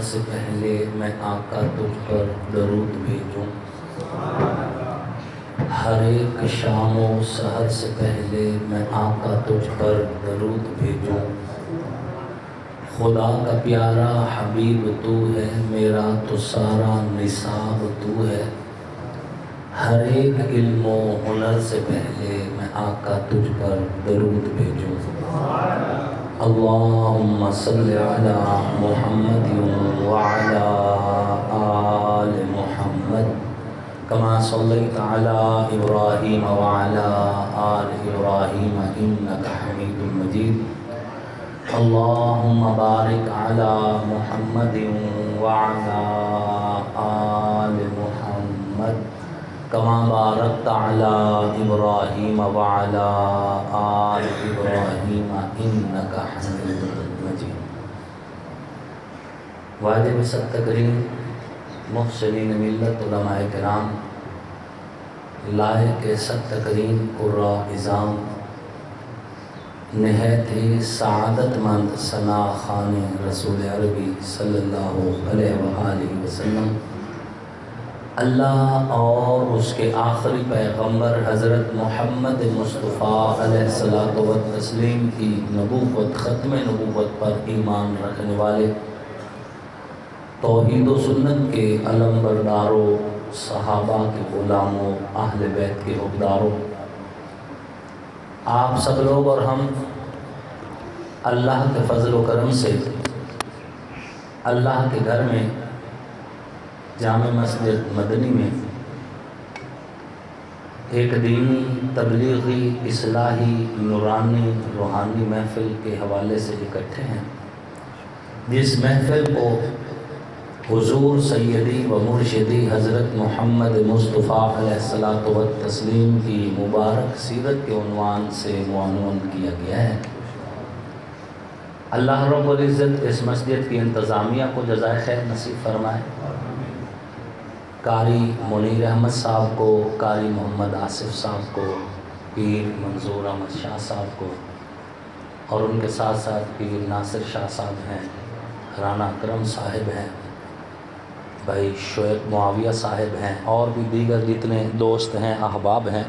سے پہلے میں آقا تجھ پر درود بھیجوں، ہر ایک شام و سحر سے پہلے میں آقا تجھ پر درود بھیجوں۔ خدا کا پیارا حبیب تو ہے، میرا تو سارا نصاب تو ہے، ہر ایک علم و ہنر سے پہلے میں آقا تجھ پر درود بھیجوں۔ اللہم صلی علی محمد وعلی آل محمد کما صلیت علی ابراہیم وعلی آل ابراہیم انک حمید مجید۔ اللہم بارک علی محمد وعلی آل محمد کما بارکت علی ابراہیم وعلی آل ابراہیم انک حمید مجید۔ واجب سب تکریم محسنین ملت علماء کرام، لائق سب تکریم قراء اعظام، نہایت ہی سعادت مند ثنا خوان رسول عربی صلی اللہ علیہ وآلہ وسلم، اللہ اور اس کے آخری پیغمبر حضرت محمد مصطفیٰ علیہ الصلوۃ والتسلیم کی نبوت، ختم نبوت پر ایمان رکھنے والے توحید و سنت کے علم برداروں، صحابہ کے غلاموں، اہل بیت کے حقداروں، آپ سب لوگ اور ہم اللہ کے فضل و کرم سے اللہ کے گھر میں جامع مسجد مدنی میں ایک دینی، تبلیغی، اصلاحی، نورانی، روحانی محفل کے حوالے سے اکٹھے ہیں، جس محفل کو حضور سیدی و مرشدی حضرت محمد مصطفیٰ علیہ الصلوۃ والتسلیم کی مبارک سیرت کے عنوان سے معنون کیا گیا ہے۔ اللہ رب العزت اس مسجد کی انتظامیہ کو جزائے خیر نصیب فرمائے، قاری منیر احمد صاحب کو، قاری محمد آصف صاحب کو، پیر منظور احمد شاہ صاحب کو، اور ان کے ساتھ ساتھ پیر ناصر شاہ صاحب ہیں، رانا اکرم صاحب ہیں، بھائی شعیب معاویہ صاحب ہیں، اور بھی دیگر جتنے دوست ہیں، احباب ہیں،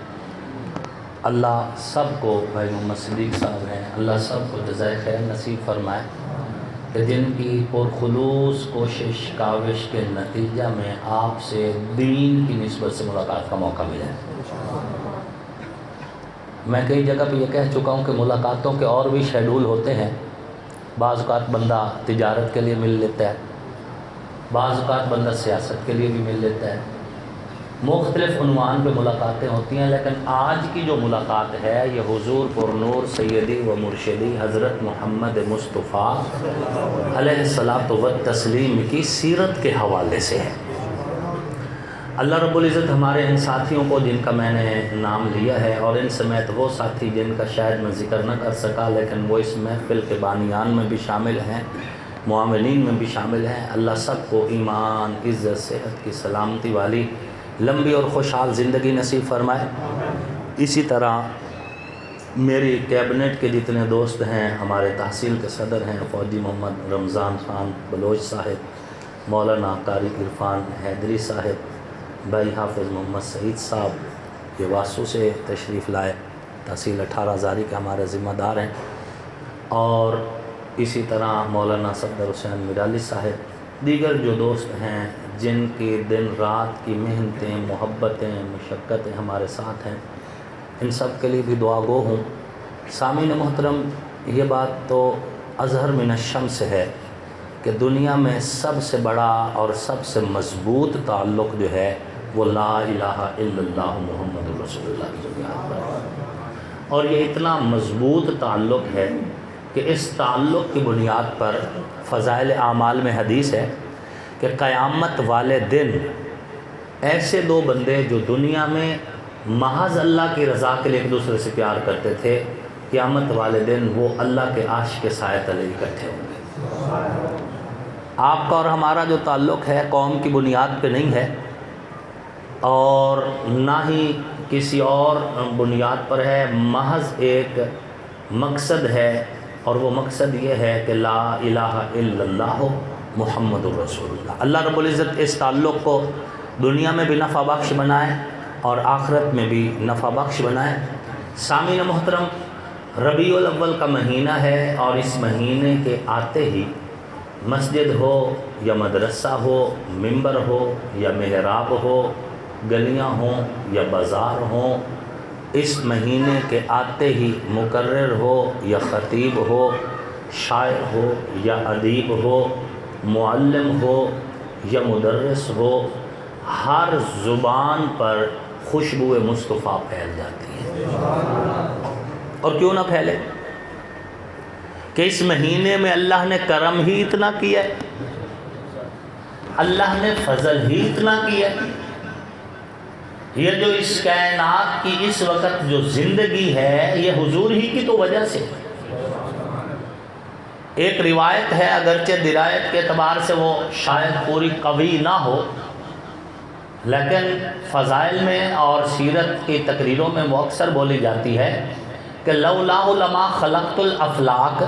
اللہ سب کو، بھائی محمد صدیق صاحب ہیں، اللہ سب کو جزائے خیر نصیب فرمائے کہ جن کی پرخلوص کوشش کاوش کے نتیجہ میں آپ سے دین کی نسبت سے ملاقات کا موقع ملا ہے۔ میں کئی جگہ پہ یہ کہہ چکا ہوں کہ ملاقاتوں کے اور بھی شیڈول ہوتے ہیں، بعض اوقات بندہ تجارت کے لیے مل لیتا ہے، بعض اوقات بندہ سیاست کے لیے بھی مل لیتا ہے، مختلف عنوان پہ ملاقاتیں ہوتی ہیں، لیکن آج کی جو ملاقات ہے یہ حضور پر نور سیدی و مرشدی حضرت محمد مصطفیٰ علیہ الصلوۃ والتسلیم کی سیرت کے حوالے سے ہے۔ اللہ رب العزت ہمارے ان ساتھیوں کو، جن کا میں نے نام لیا ہے، اور ان سمیت وہ ساتھی جن کا شاید میں ذکر نہ کر سکا لیکن وہ اس محفل کے بانیان میں بھی شامل ہیں، معاونین میں بھی شامل ہیں، اللہ سب کو ایمان، عزت، صحت کی سلامتی والی لمبی اور خوشحال زندگی نصیب فرمائے۔ اسی طرح میری کیبنٹ کے جتنے دوست ہیں، ہمارے تحصیل کے صدر ہیں فوجی محمد رمضان خان بلوچ صاحب، مولانا قاری عرفان حیدری صاحب، بھائی حافظ محمد سعید صاحب، یہ واسو سے تشریف لائے، تحصیل 18 ہزاری کے ہمارے ذمہ دار ہیں، اور اسی طرح مولانا صفدر حسین میرالی صاحب، دیگر جو دوست ہیں جن کی دن رات کی محنتیں، محبتیں، مشقتیں ہمارے ساتھ ہیں، ان سب کے لیے بھی دعا گو ہوں۔ سامعین محترم، یہ بات تو اظہر من الشمس ہے کہ دنیا میں سب سے بڑا اور سب سے مضبوط تعلق جو ہے وہ لا الہ الا اللہ محمد رسول اللہ کی بنیاد پر ہے، اور یہ اتنا مضبوط تعلق ہے کہ اس تعلق کی بنیاد پر فضائل اعمال میں حدیث ہے کہ قیامت والے دن ایسے دو بندے جو دنیا میں محض اللہ کی رضا کے لیے ایک دوسرے سے پیار کرتے تھے، قیامت والے دن وہ اللہ کے عرش کے سائے تلے اکٹھے ہوں گے۔ آپ کا اور ہمارا جو تعلق ہے قوم کی بنیاد پہ نہیں ہے، اور نہ ہی کسی اور بنیاد پر ہے، محض ایک مقصد ہے، اور وہ مقصد یہ ہے کہ لا الہ الا اللہ ہو محمد الرسول اللہ۔ اللہ رب العزت اس تعلق کو دنیا میں بھی نفع بخش بنائے اور آخرت میں بھی نفع بخش بنائے۔ سامعین محترم، ربیع الاول کا مہینہ ہے اور اس مہینے کے آتے ہی مسجد ہو یا مدرسہ ہو، ممبر ہو یا محراب ہو، گلیاں ہوں یا بازار ہوں، اس مہینے کے آتے ہی مقرر ہو یا خطیب ہو، شاعر ہو یا ادیب ہو، معلم ہو یا مدرس ہو، ہر زبان پر خوشبو مصطفیٰ پھیل جاتی ہے۔ اور کیوں نہ پھیلے کہ اس مہینے میں اللہ نے کرم ہی اتنا کیا ہے، اللہ نے فضل ہی اتنا کیا ہے۔ یہ جو اس کائنات کی اس وقت جو زندگی ہے یہ حضور ہی کی تو وجہ سے۔ ایک روایت ہے، اگرچہ درایت کے اعتبار سے وہ شاید پوری قوی نہ ہو، لیکن فضائل میں اور سیرت کی تقریروں میں وہ اکثر بولی جاتی ہے کہ لولا لما خلقت الافلاق،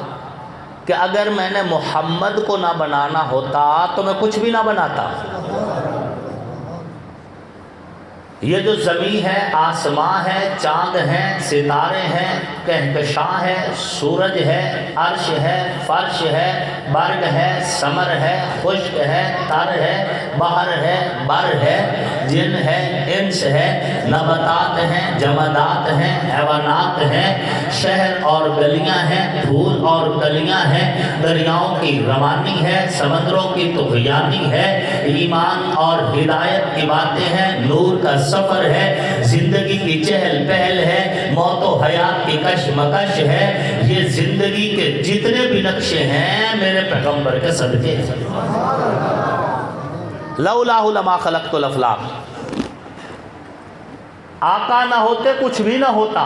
کہ اگر میں نے محمد کو نہ بنانا ہوتا تو میں کچھ بھی نہ بناتا۔ یہ جو زمین ہے، آسمان ہے، چاند ہیں، ستارے ہیں، کہکشاں ہے، سورج ہے، عرش ہے، فرش ہے، برگ ہے، ثمر ہے، خشک ہے، تر ہے، بحر ہے، بر ہے، جن ہے، انس ہے، نباتات ہیں، جمادات ہیں، حیوانات ہیں، شہر اور گلیاں ہیں، پھول اور کلیاں ہیں، دریاؤں کی روانی ہے، سمندروں کی طغیانی ہے، ایمان اور ہدایت کی باتیں ہیں، نور کا سفر ہے، زندگی کی چہل پہل ہے، موت و حیات کی کشمکش ہے۔ یہ زندگی کے جتنے بھی نقشے ہیں میرے پیغمبر کے صدقے ہیں۔ لولا لما خلقت الافلاق، آقا نہ ہوتے کچھ بھی نہ ہوتا۔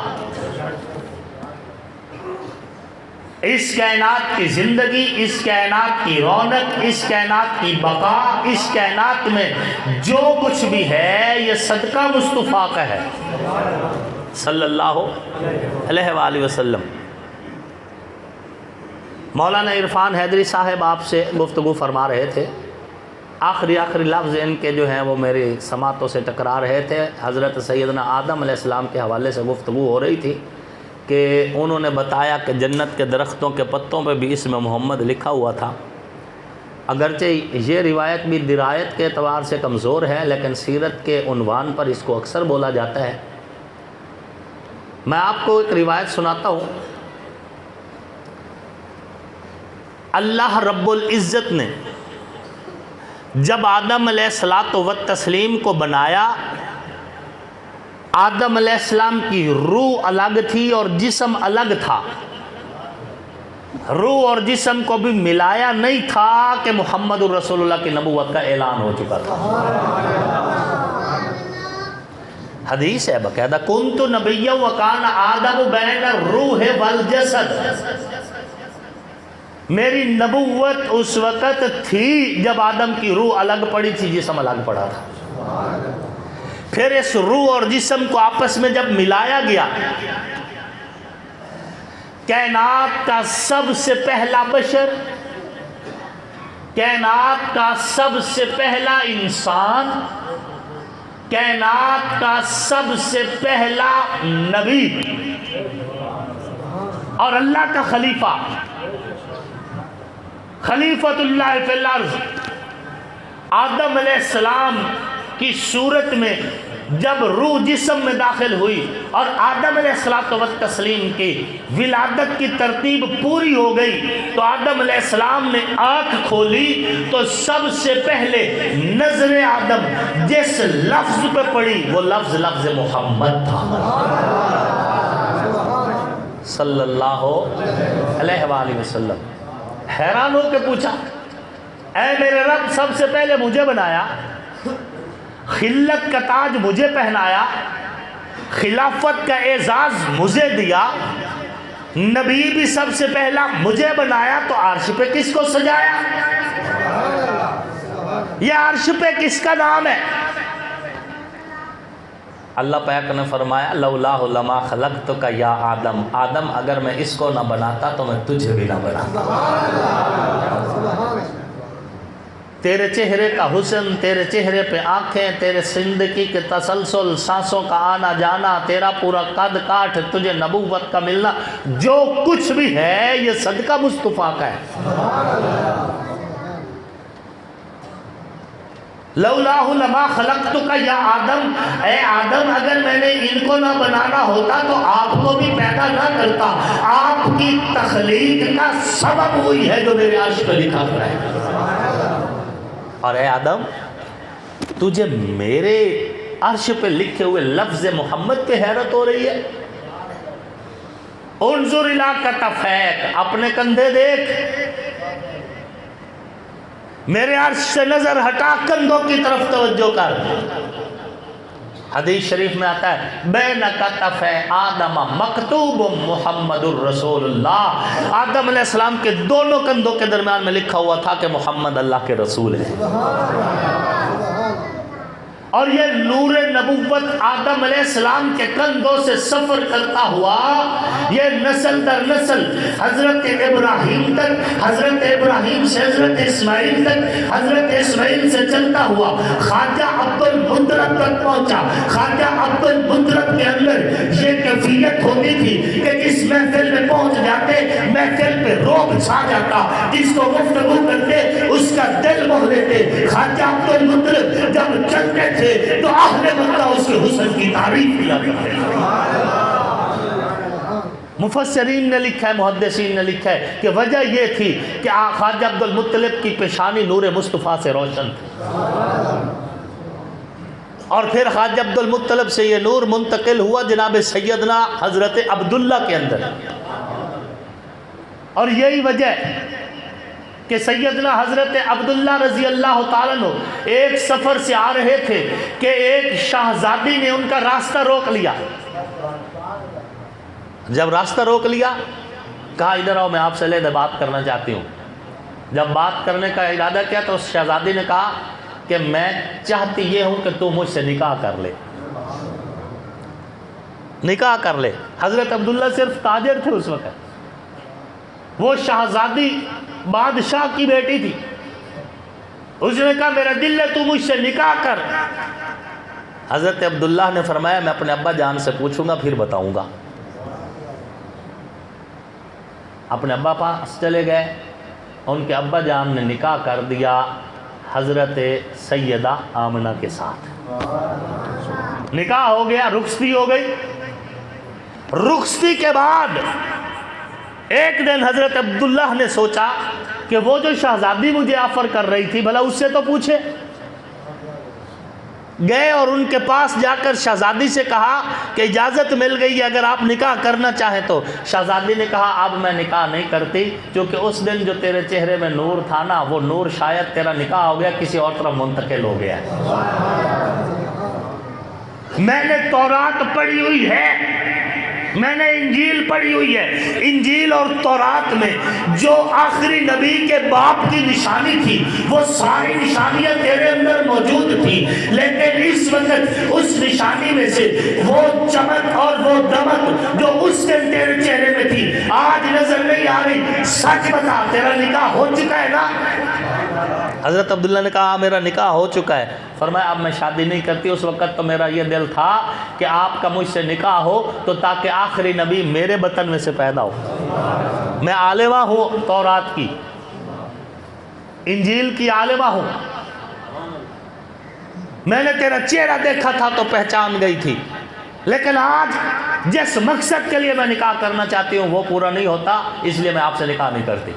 اس کائنات کی زندگی، اس کائنات کی رونق، اس کائنات کی بقا، اس کائنات میں جو کچھ بھی ہے یہ صدقہ مصطفیٰ کا ہے صلی اللہ علیہ وآلہ وسلم۔ مولانا عرفان حیدری صاحب آپ سے گفتگو فرما رہے تھے، آخری لفظ ان کے جو ہیں وہ میری سماعتوں سے ٹکرا رہے تھے۔ حضرت سیدنا آدم علیہ السلام کے حوالے سے گفتگو ہو رہی تھی کہ انہوں نے بتایا کہ جنت کے درختوں کے پتوں پہ بھی اسم محمد لکھا ہوا تھا۔ اگرچہ یہ روایت بھی درایت کے اعتبار سے کمزور ہے، لیکن سیرت کے عنوان پر اس کو اکثر بولا جاتا ہے۔ میں آپ کو ایک روایت سناتا ہوں۔ اللہ رب العزت نے جب آدم علیہ السلام کو بنایا، آدم علیہ السلام کی روح الگ تھی اور جسم الگ تھا۔ روح اور جسم کو بھی ملایا نہیں تھا کہ محمد الرسول اللہ کی نبوت کا اعلان ہو چکا تھا۔ حدیث ہے باقاعدہ، کنت نبیا وکان آدم بین الروح والجسد، میری نبوت اس وقت تھی جب آدم کی روح الگ پڑی تھی، جسم الگ پڑا تھا۔ پھر اس روح اور جسم کو آپس میں جب ملایا گیا، کائنات کا سب سے پہلا بشر، کائنات کا سب سے پہلا انسان، کائنات کا سب سے پہلا نبی اور اللہ کا خلیفہ، خلیفۃ اللہ فی الارض، آدم علیہ السلام کی صورت میں جب روح جسم میں داخل ہوئی اور آدم علیہ السلام کی ولادت کی ترتیب پوری ہو گئی، تو آدم علیہ السلام نے آنکھ کھولی تو سب سے پہلے نظر آدم جس لفظ پہ پڑی وہ لفظ محمد تھا صلی اللہ علیہ وآلہ وسلم۔ حیران ہو کے پوچھا، اے میرے رب، سب سے پہلے مجھے بنایا، خلت کا تاج مجھے پہنایا، خلافت کا اعزاز مجھے دیا، نبی بھی سب سے پہلا مجھے بنایا، تو عرش پہ کس کو سجایا؟ یہ عرش پہ کس کا نام ہے؟ اللہ پاک نے فرمایا لولا لما خلقتک یا آدم، آدم اگر میں اس کو نہ بناتا تو میں تجھے بھی نہ بناتا۔ تیرے چہرے کا حسن، تیرے چہرے پہ آنکھیں، تیرے زندگی کے تسلسل، سانسوں کا آنا جانا، تیرا پورا قد کاٹ، تجھے نبوت کا ملنا، جو کچھ بھی ہے یہ صدقہ مصطفیٰ کا ہے۔ لولاہ لما خلقتک یا آدم، اے آدم اگر میں نے ان کو نہ بنانا ہوتا تو آپ کو بھی پیدا نہ کرتا۔ آپ کی تخلیق کا سبب ہوئی ہے جو میرے عرش پہ لکھا ہوا ہے۔ اور اے آدم تجھے میرے عرش پہ لکھے ہوئے لفظ محمد پہ حیرت ہو رہی ہے؟ انظر الی کتفیک، اپنے کندھے دیکھ، میرے عرش سے نظر ہٹا کندھوں کی طرف توجہ کر۔ حدیث شریف میں آتا ہے بین کتف آدم مکتوب محمد الرسول اللہ، آدم علیہ السلام کے دونوں کندھوں کے درمیان میں لکھا ہوا تھا کہ محمد اللہ کے رسول ہے۔ اور یہ نور نبوت آدم علیہ السلام کے کندھوں سے سفر کرتا ہوا یہ نسل در نسل حضرت ابراہیم تک، حضرت ابراہیم سے حضرت اسماعیل تک، حضرت اسماعیل سے چلتا ہوا خواجہ عبد المطلب تک پہنچا۔ خواجہ عبد المطلب کے اندر یہ کیفیت ہوتی تھی کہ جس محفل میں پہنچ جاتے محفل پہ روب چھا جاتا، جس کو گفتگو کرتے اس کا دل موہ لیتے۔ خواجہ عبد المطلب جب چلتے تھے تو اہل مکہ اس کے حسن کی تعریف کیا کرتے ہیں۔ مفسرین نے لکھا ہے، محدثین نے لکھا ہے کہ وجہ یہ تھی کہ خواجہ عبد المطلب کی پیشانی نور مصطفیٰ سے روشن تھی، اور پھر خواجہ عبد المطلب سے یہ نور منتقل ہوا جناب سیدنا حضرت عبداللہ کے اندر۔ اور یہی وجہ کہ سیدنا حضرت عبداللہ رضی اللہ تعالیٰ عنہ ایک سفر سے آ رہے تھے کہ ایک شہزادی نے ان کا راستہ روک لیا۔ جب راستہ روک لیا کہا ادھر آؤ، میں آپ سے علیحدہ بات کرنا چاہتی ہوں۔ جب بات کرنے کا ارادہ کیا تو اس شہزادی نے کہا کہ میں چاہتی یہ ہوں کہ تو مجھ سے نکاح کر لے، نکاح کر لے۔ حضرت عبداللہ صرف تاجر تھے اس وقت، وہ شہزادی بادشاہ کی بیٹی تھی۔ اس نے کہا میرا دل ہے تو مجھ سے نکاح کر۔ حضرت عبداللہ نے فرمایا میں اپنے ابا جان سے پوچھوں گا پھر بتاؤں گا۔ اپنے ابا پاس چلے گئے، ان کے ابا جان نے نکاح کر دیا حضرت سیدہ آمنہ کے ساتھ۔ نکاح ہو گیا، رخصتی ہو گئی۔ رخصتی کے بعد ایک دن حضرت عبداللہ نے سوچا کہ وہ جو شہزادی مجھے آفر کر رہی تھی بھلا اس سے تو پوچھے۔ گئے اور ان کے پاس جا کر شہزادی سے کہا کہ اجازت مل گئی ہے اگر آپ نکاح کرنا چاہیں تو۔ شہزادی نے کہا اب میں نکاح نہیں کرتی، کیونکہ اس دن جو تیرے چہرے میں نور تھا نا وہ نور شاید تیرا نکاح ہو گیا کسی اور طرف منتقل ہو گیا۔ میں نے تورات پڑھی ہوئی ہے، میں نے انجیل پڑھی ہوئی ہے، انجیل اور تورات میں جو آخری نبی کے باپ کی نشانی تھی وہ ساری نشانیاں تیرے اندر موجود تھی، لیکن اس وقت اس نشانی میں سے وہ چمک اور وہ دمک جو اس دن تیرے چہرے میں تھی آج نظر نہیں آ رہی۔ سچ بتا تیرا نکاح ہو چکا ہے نا؟ حضرت عبداللہ نے کہا میرا نکاح ہو چکا ہے۔ فرمایا اب میں شادی نہیں کرتی، اس وقت تو میرا یہ دل تھا کہ آپ کا مجھ سے نکاح ہو تو تاکہ آخری نبی میرے بطن میں سے پیدا ہو۔ میں عالمہ ہوں تورات کی، انجیل کی عالمہ ہوں، میں نے تیرا چہرہ دیکھا تھا تو پہچان گئی تھی، لیکن آج جس مقصد کے لیے میں نکاح کرنا چاہتی ہوں وہ پورا نہیں ہوتا، اس لیے میں آپ سے نکاح نہیں کرتی۔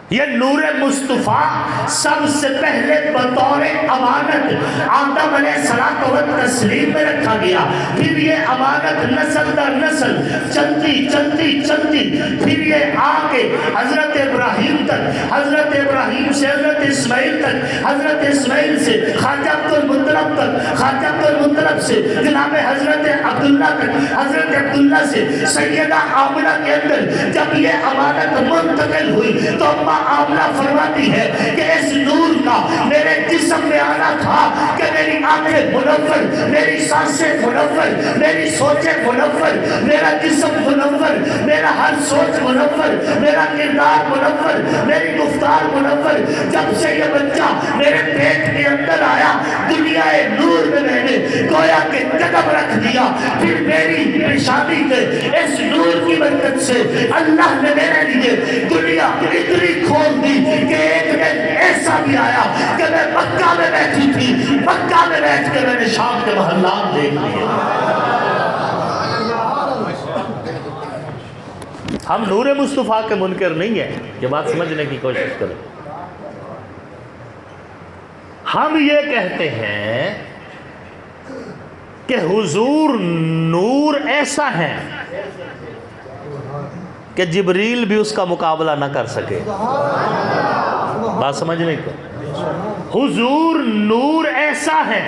یہ نور مصطفیٰ سب سے پہلے بطور امانت آدم علیہ السلام و تسلیم میں رکھا گیا، پھر یہ امانت نسل در نسل چلتی چلتی چلتی پھر یہ آگے حضرت ابراہیم تک، حضرت ابراہیم سے حضرت اسماعیل تک، حضرت اسماعیل سے خواجہ عبد المطلب تک، خواجہ عبد المطلب سے جناب حضرت عبداللہ تک، حضرت عبداللہ سے سیدہ آمنہ کے اندر جب یہ امانت منتقل ہوئی تو آمنہ فرماتی ہے کہ اس نور کا میرے جسم میں آنا تھا کہ میری آنکھیں منور، میری سانسیں منور، میری سوچیں منور، میرا جسم منور، میرا ہر سوچ منور، میرا کردار منور، میری گفتار منور۔ جب سے یہ بچہ میرے پیٹ کے اندر آیا، دنیا نور میں میں نے گویا کہ قدم رکھ دیا، پھر میری پیشانی کے اس نور کی برکت سے اللہ نے میرے لیے دنیا اتنی کھول دی کہ ایک دن ایسا بھی آیا کہ میں مکہ میں بیٹھی تھی، مکہ میں بیٹھ کے میں نے شام کے محلات دیکھ لیے۔ ہم نور مصطفیٰ کے منکر نہیں ہیں، یہ بات سمجھنے کی کوشش کریں۔ ہم یہ کہتے ہیں کہ حضور نور ایسا ہے کہ جبریل بھی اس کا مقابلہ نہ کر سکے۔ بات سمجھنے کو، حضور نور ایسا ہے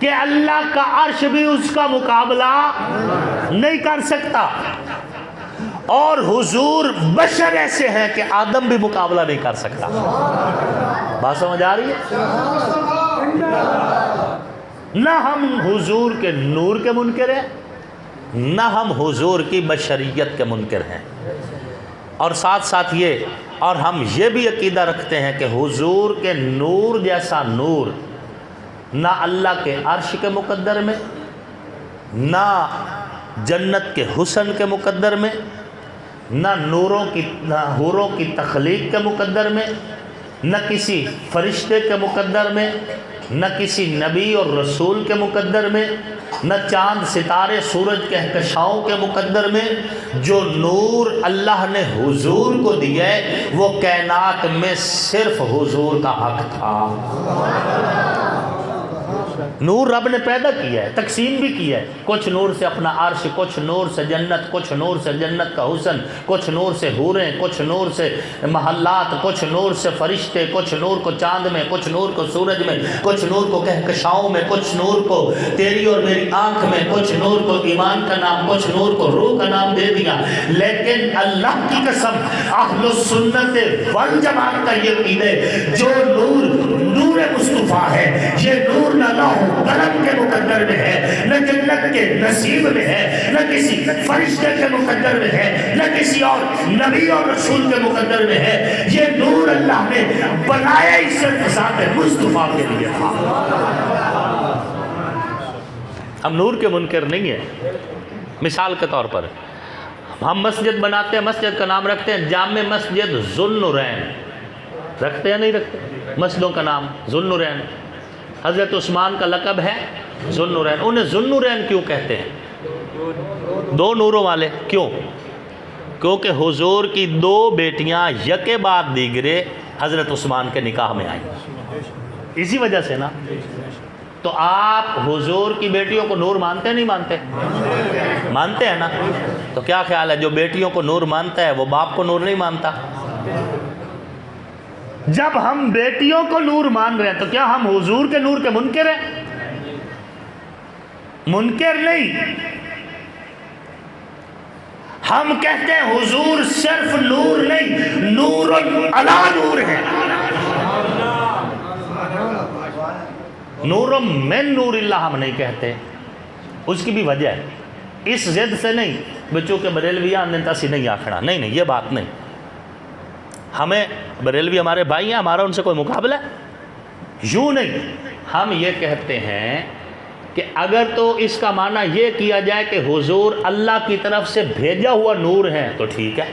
کہ اللہ کا عرش بھی اس کا مقابلہ نہیں کر سکتا، اور حضور بشر ایسے ہیں کہ آدم بھی مقابلہ نہیں کر سکتا۔ بات سمجھ آ رہی ہے؟ نہ ہم حضور کے نور کے منکر ہیں، نہ ہم حضور کی بشریت کے منکر ہیں، اور ساتھ ساتھ یہ، اور ہم یہ بھی عقیدہ رکھتے ہیں کہ حضور کے نور جیسا نور نہ اللہ کے عرش کے مقدر میں، نہ جنت کے حسن کے مقدر میں، نہ حوروں کی تخلیق کے مقدر میں، نہ کسی فرشتے کے مقدر میں، نہ کسی نبی اور رسول کے مقدر میں، نہ چاند ستارے سورج کہکشاؤں کے مقدر میں۔ جو نور اللہ نے حضور کو دیا ہے وہ کائنات میں صرف حضور کا حق تھا۔ نور رب نے پیدا کیا ہے، تقسیم بھی کیا ہے، کچھ نور سے اپنا عرش، کچھ نور سے جنت، کچھ نور سے جنت کا حسن، کچھ نور سے حوریں، کچھ نور سے محلات، کچھ نور سے فرشتے، کچھ نور کو چاند میں، کچھ نور کو سورج میں، کچھ نور کو کہکشاؤں میں، کچھ نور کو تیری اور میری آنکھ میں، کچھ نور کو ایمان کا نام، کچھ نور کو روح کا نام دے دیا۔ لیکن اللہ کی قسم اہل السنت والجماعت کا یہ عقیدہ ہے، جو نور مصطفیٰ ہے، یہ نور نہ لوح قلم کے مقدر میں ہے، نہ جنت کے نصیب میں ہے، نہ کسی فرشتے کے مقدر میں ہے، نہ کسی اور نبی اور رسول کے مقدر میں ہے۔ یہ نور اللہ نے بنایا ہی صرف ذات مصطفیٰ کے لیے تھا۔ ہم نور کے منکر نہیں ہیں۔ مثال کے طور پر ہم مسجد بناتے ہیں، مسجد کا نام رکھتے ہیں جامع مسجد ذو النورین، رکھتے ہیں نہیں رکھتے؟ مسجدوں کا نام ذو النورین، حضرت عثمان کا لقب ہے ذو النورین۔ انہیں ذو النورین کیوں کہتے ہیں؟ دو نوروں والے کیوں؟ کیونکہ حضور کی دو بیٹیاں یکے بعد دیگرے حضرت عثمان کے نکاح میں آئیں، اسی وجہ سے نا۔ تو آپ حضور کی بیٹیوں کو نور مانتے نہیں مانتے؟ مانتے ہیں نا۔ تو کیا خیال ہے جو بیٹیوں کو نور مانتا ہے وہ باپ کو نور نہیں مانتا؟ جب ہم بیٹیوں کو نور مان رہے ہیں تو کیا ہم حضور کے نور کے منکر ہیں؟ منکر نہیں، ہم کہتے ہیں حضور صرف نور نہیں، نور علی نور ہے، نور من نور اللہ ہم نہیں کہتے۔ اس کی بھی وجہ ہے، اس ضد سے نہیں بچوں کے بریلویاں نے تسی نہیں آکھنا، نہیں یہ بات نہیں۔ ہمیں بریلوی ہمارے بھائی ہیں، ہمارا ان سے کوئی مقابلہ ہے؟ یوں نہیں، ہم یہ کہتے ہیں کہ اگر تو اس کا معنی یہ کیا جائے کہ حضور اللہ کی طرف سے بھیجا ہوا نور ہے تو ٹھیک ہے،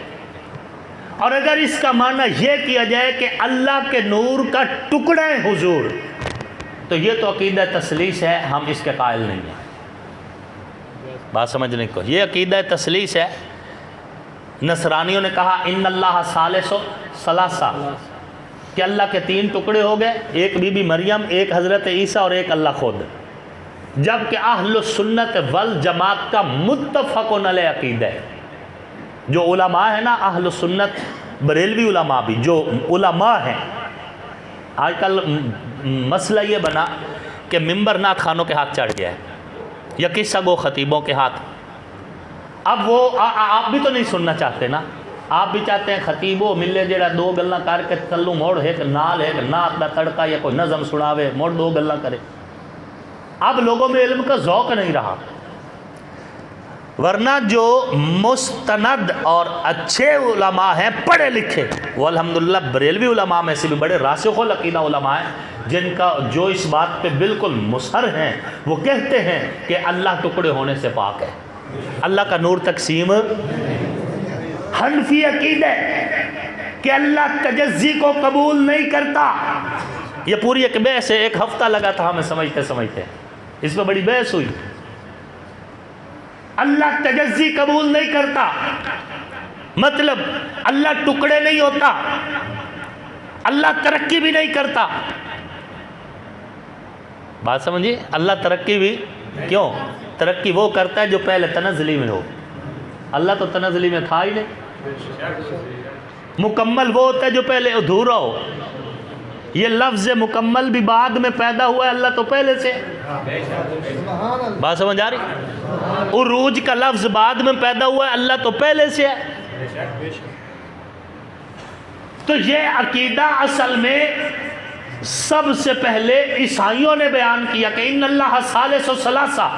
اور اگر اس کا معنی یہ کیا جائے کہ اللہ کے نور کا ٹکڑا ہے حضور، تو یہ تو عقیدہ تثلیث ہے، ہم اس کے قائل نہیں ہیں۔ بات سمجھنے کو، یہ عقیدہ تثلیث ہے۔ نصرانیوں نے کہا ان اللہ ثالث ثلاثہ، کہ اللہ کے تین ٹکڑے ہو گئے، ایک بی بی مریم، ایک حضرت عیسیٰ اور ایک اللہ خود، جبکہ اہل السنت والجماعت کا متفق علیہ عقیدہ ہے۔ جو علماء ہیں نا اہل السنت، بریلوی علماء بھی جو علماء ہیں، آج کل مسئلہ یہ بنا کہ ممبر نعت خانوں کے ہاتھ چڑھ گیا ہے یا قصہ گو خطیبوں کے ہاتھ۔ اب وہ آپ بھی تو نہیں سننا چاہتے نا، آپ بھی چاہتے ہیں خطیبو ملے جڑا دو گلاں کر کے تلو موڑ ایک نال ایک نعت دا تڑکا یا کوئی نظم سناوے موڑ دو گلاں کرے۔ اب لوگوں میں علم کا ذوق نہیں رہا، ورنہ جو مستند اور اچھے علماء ہیں پڑھے لکھے، وہ الحمدللہ بریلوی علماء میں سے بھی بڑے راسخ العقیدہ علماء ہیں جن کا جو اس بات پہ بالکل مصر ہیں، وہ کہتے ہیں کہ اللہ ٹکڑے ہونے سے پاک ہے، اللہ کا نور تقسیم۔ حنفی عقیدہ کہ اللہ تجزی کو قبول نہیں کرتا، یہ پوری ایک بحث ہے، ایک ہفتہ لگا تھا ہمیں سمجھتے سمجھتے، اس میں بڑی بحث ہوئی۔ اللہ تجزی قبول نہیں کرتا مطلب اللہ ٹکڑے نہیں ہوتا، اللہ ترقی بھی نہیں کرتا۔ بات سمجھیے، اللہ ترقی بھی کیوں؟ ترقی وہ کرتا ہے جو پہلے تنزلی میں ہو، اللہ تو تنزلی میں تھا ہی نہیں۔ مکمل وہ ہوتا ہے جو پہلے ادھورا ہو، یہ لفظ مکمل بھی بعد میں پیدا ہوا ہے، اللہ تو پہلے سے۔ بات سمجھ آ رہی؟ عروج کا لفظ بعد میں پیدا ہوا ہے، اللہ تو پہلے سے ہے۔ تو یہ عقیدہ اصل میں سب سے پہلے عیسائیوں نے بیان کیا کہ ان اللہ ثالث ثلاثہ،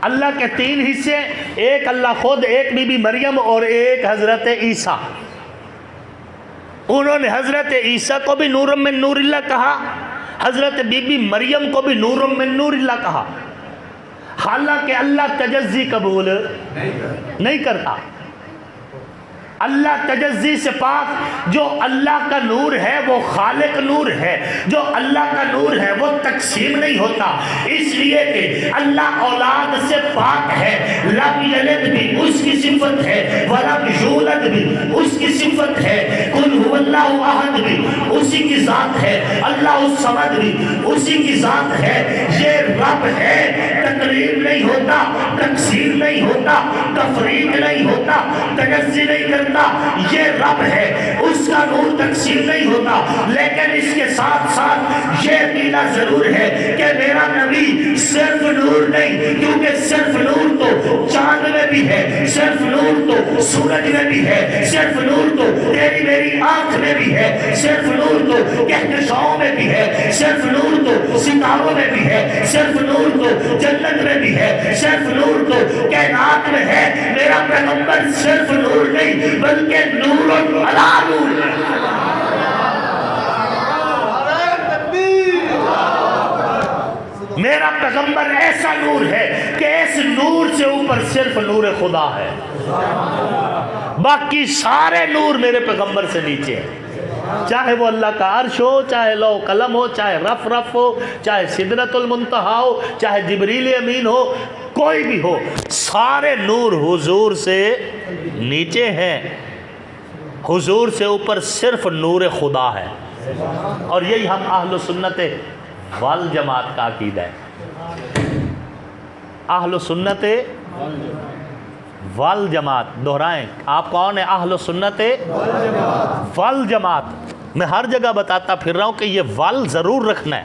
اللہ کے تین حصے، ایک اللہ خود، ایک بی بی مریم اور ایک حضرت عیسیٰ۔ انہوں نے حضرت عیسیٰ کو بھی نور من نور اللہ کہا، حضرت بی بی مریم کو بھی نور من نور اللہ کہا، حالانکہ اللہ تجزی قبول نہیں کرتا۔ اللہ تجزی سے پاک، جو اللہ کا نور ہے وہ خالق نور ہے، جو اللہ کا نور ہے وہ تقسیم نہیں ہوتا، اس لیے کہ اللہ اولاد سے پاک ہے، لم یلد بھی اس کی صفت ہے، ولم یولد بھی اس کی صفت ہے، قل هو اللہ احد بھی اسی کی ذات ہے، اللہ الصمد بھی اسی کی ذات ہے۔ یہ رب ہے، تقریب نہیں ہوتا، تقسیم نہیں ہوتا، تفریق نہیں ہوتا، تجزی نہیں کرتا، یہ رب ہے، اس کا نور تقسیم نہیں ہوتا۔ لیکن اس کے ساتھ ساتھ یہ عقیدہ ضرور ہے کہ میرا نبی صرف نور نہیں، کیونکہ صرف نور تو چاند میں بھی ہے، صرف نور تو سورج میں بھی ہے، صرف نور تو تیری میری آنکھ میں بھی ہے، صرف نور تو کہکشاؤں میں بھی ہے، صرف نور تو ستاروں میں بھی ہے، صرف نور تو جنت میں بھی ہے، صرف نور تو کائنات میں ہے۔ میرا پیغمبر صرف نور نہیں بلکہ نور علی نور ہے۔ میرا پیغمبر ایسا نور ہے کہ اس نور سے اوپر صرف نور خدا ہے، باقی سارے نور میرے پیغمبر سے نیچے ہے، چاہے وہ اللہ کا عرش ہو، چاہے لوح قلم ہو، چاہے رف ہو، چاہے سدرۃ المنتہا ہو، چاہے جبریل امین ہو، کوئی بھی ہو، سارے نور حضور سے نیچے ہیں، حضور سے اوپر صرف نور خدا ہے۔ اور یہی ہم اہل سنت والجماعت کا عقیدہ ہے۔ اہل سنت والجماعت، دہرائیں، آپ کون ہیں؟ اہل سنت والجماعت۔ میں ہر جگہ بتاتا پھر رہا ہوں کہ یہ ول ضرور رکھنا ہے۔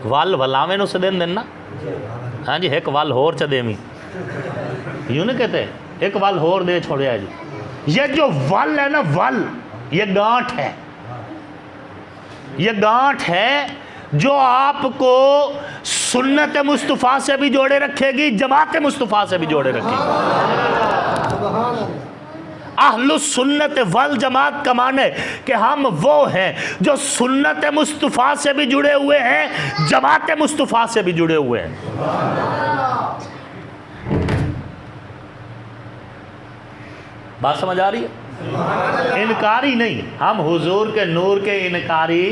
ول ولاویں نو سدین دینا، ہاں جی، ایک ول ہور چا دیمی، یوں نہیں کہتے، ایک ول ہور دے چھوڑیا جی۔ یہ جو ول ہے نا، ول یہ گانٹھ ہے، یہ گانٹھ ہے جو آپ کو سنت مصطفیٰ سے بھی جوڑے رکھے گی، جماعت مصطفیٰ سے بھی جوڑے رکھے گی۔ اہل السنت والجماعت کا معنی ہے کہ ہم وہ ہیں جو سنت مصطفیٰ سے بھی جڑے ہوئے ہیں، جماعت مصطفیٰ سے بھی جڑے ہوئے ہیں۔ بات سمجھ آ رہی ہے؟ انکاری نہیں، ہم حضور کے نور کے انکاری،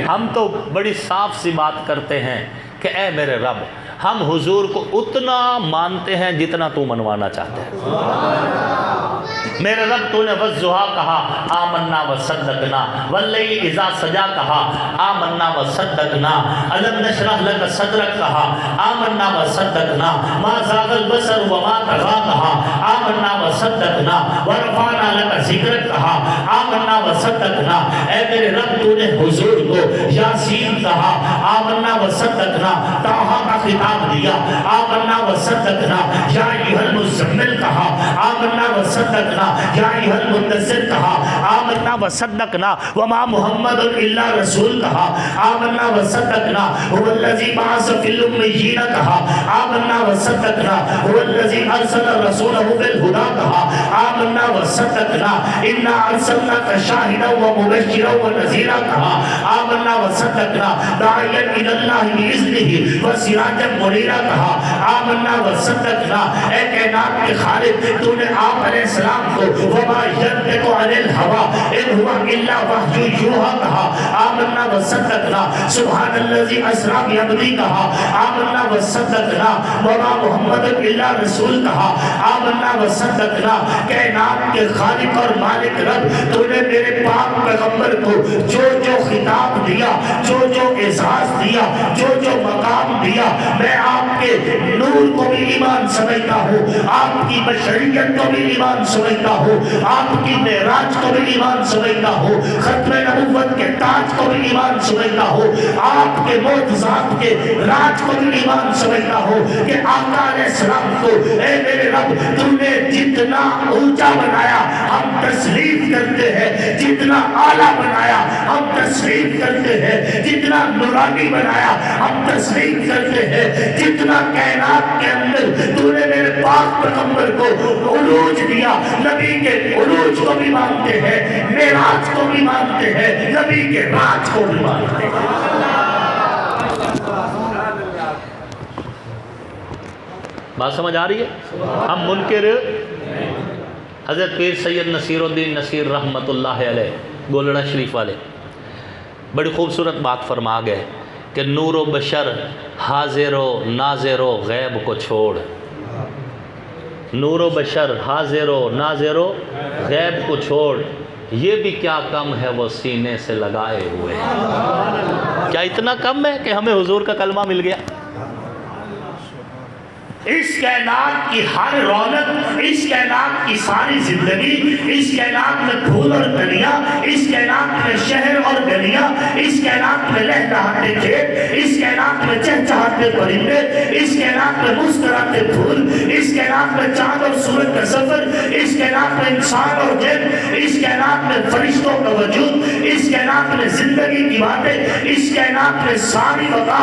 ہم تو بڑی صاف سی بات کرتے ہیں کہ اے میرے رب، ہم حضور کو اتنا مانتے ہیں جتنا تو منوانا چاہتے ہیں۔ میرے رب تو نے والضحیٰ کہا آمنا وصدقنا، واللیل اذا سجا کہا آمنا وصدقنا، الم نشرح لک صدرک کہا آمنا وصدقنا، ما زاغ البصر وما طغى کہا آمنا وصدقنا، ورفعنا لک ذکرک کہا آمنا وصدقنا۔ اے میرے رب تو نے حضور کو یاسین کہا آمنا وصدقنا، طٰہٰ کا خطاب خطاب دیا، آمنا و صدقنا یا ایھا المزمل کہا، آمنا و صدقنا یا ایھا المدثر کہا، آمنا و صدقنا وما محمد الا رسول کہا، آمنا و صدقنا هو الذی بعث فی الامیین کہا، آمنا و صدقنا هو الذی ارسل رسولہ بالہدی کہا، آمنا و صدقنا انا ارسلناک شاہدا و مبشرا و نذیرا کہا، آمنا و صدقنا داعیا الی اللہ باذنہ و سراجا منیرا کہا، آمنا و صدقنا اے کائنات کے خالق تو نے آپ علیہ السلام کو وما ینطق عن الہوی ان هو الا وحی یوحی کہا، آمنا و صدقنا سبحان الذی اسری بعبدہ کہا، آمنا و صدقنا وما محمد الا رسول کہا، آمنا و صدقنا کائنات کے خالق اور مالک رب تو نے میرے پاک پیغمبر کو جو جو خطاب دیا، جو جو اعزاز دیا، جو جو مقام دیا، میں آپ کے نور کو بھی ایمان سمجھتا ہوں، آپ کی بشریت کو بھی ایمان سمجھتا ہوں، آپ کی معراج کو بھی ایمان سمجھتا ہوں، ختم نبوت کے تاج کو بھی ایمان سمجھتا ہوں، آپ کے معجزات کے راج کو بھی ایمان سمجھتا ہوں کہ آقا علیہ السلام کو اے میرے رب تم نے جتنا اونچا بنایا ہم تسلیم کرتے ہیں، جتنا اعلیٰ بنایا ہم تسلیم کرتے ہیں، جتنا نورانی بنایا ہم تسلیم کرتے ہیں، جتنا کائنات کے اندر تو نے میرے پاک پیغمبر کو عروج دیا، نبی کے عروج کو بھی مانتے ہیں، معراج کو بھی مانتے ہیں، نبی کے راج کو بھی مانتے ہیں۔ بات سمجھ آ رہی ہے؟ ہم منکر حضرت پیر سید نصیر الدین نصیر رحمت اللہ علیہ گولڑا شریف والے بڑی خوبصورت بات فرما گئے کہ نور و بشر حاضر و ناظر و غیب کو چھوڑ، نور و بشر حاضر و ناظر و غیب کو چھوڑ، یہ بھی کیا کم ہے وہ سینے سے لگائے ہوئے ہیں۔ کیا اتنا کم ہے کہ ہمیں حضور کا کلمہ مل گیا؟ اس کائنات کی ہر رونق، اس کائنات کی ساری زندگی، اس کائنات میں پھول اور کلیاں، اس کائنات میں شہر اور گلیاں، اس کائنات میں لہلہاتے کھیت، اس کائنات میں چہچہاتے پرندے، اس کائنات میں مسکراتے پھول، اس کائنات میں چاند اور سورج کا سفر، اس کائنات میں انسان اور جن، اس کائنات میں فرشتوں کا وجود، اس کائنات میں زندگی کی باتیں، اس کائنات میں ساری بقا،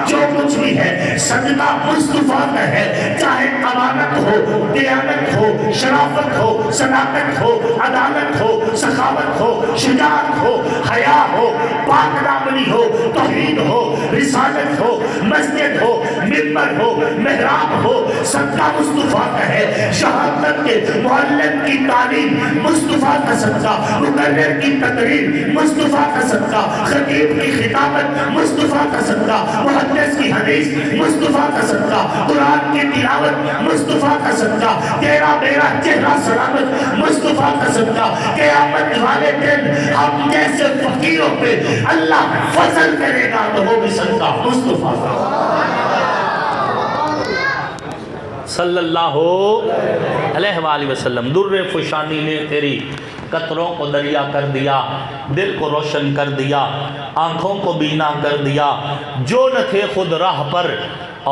جو کچھ بھی ہے صدقہ مصطفیٰ کا ہے، چاہے امانت ہو، دیانت ہو، شرافت ہو، صداقت ہو، عدالت ہو، سخاوت ہو، شجاعت ہو، حیا ہو، پاک دامنی ہو، توحید ہو، رسالت ہو، مسجد ہو، منبر ہو، محراب ہو، صدقہ مصطفیٰ کا ہے، شہادت کے معلم کی تعلیم مصطفیٰ کا صدقہ، مقرر کی تقریر مصطفیٰ کا صدقہ، خطیب کی خطابت مصطفیٰ کا صدقہ، محدث کی حدیث مصطفیٰ کا صدقہ، قرآن کی تلاوت مصطفیٰ کا صدقہ، تیرا میرا چہرہ سلامت مصطفیٰ کا صدقہ، قیامت والے دن ہم جیسے فقیروں پہ اللہ فضل کرے گا تو وہ بھی صدقہ مصطفیٰ کا۔ صلی اللہ علیہ وآلہ وسلم۔ در فشانی نے تیری قطروں کو دریا کر دیا، دل کو روشن کر دیا، آنکھوں کو بینا کر دیا، جو نہ تھے خود راہ پر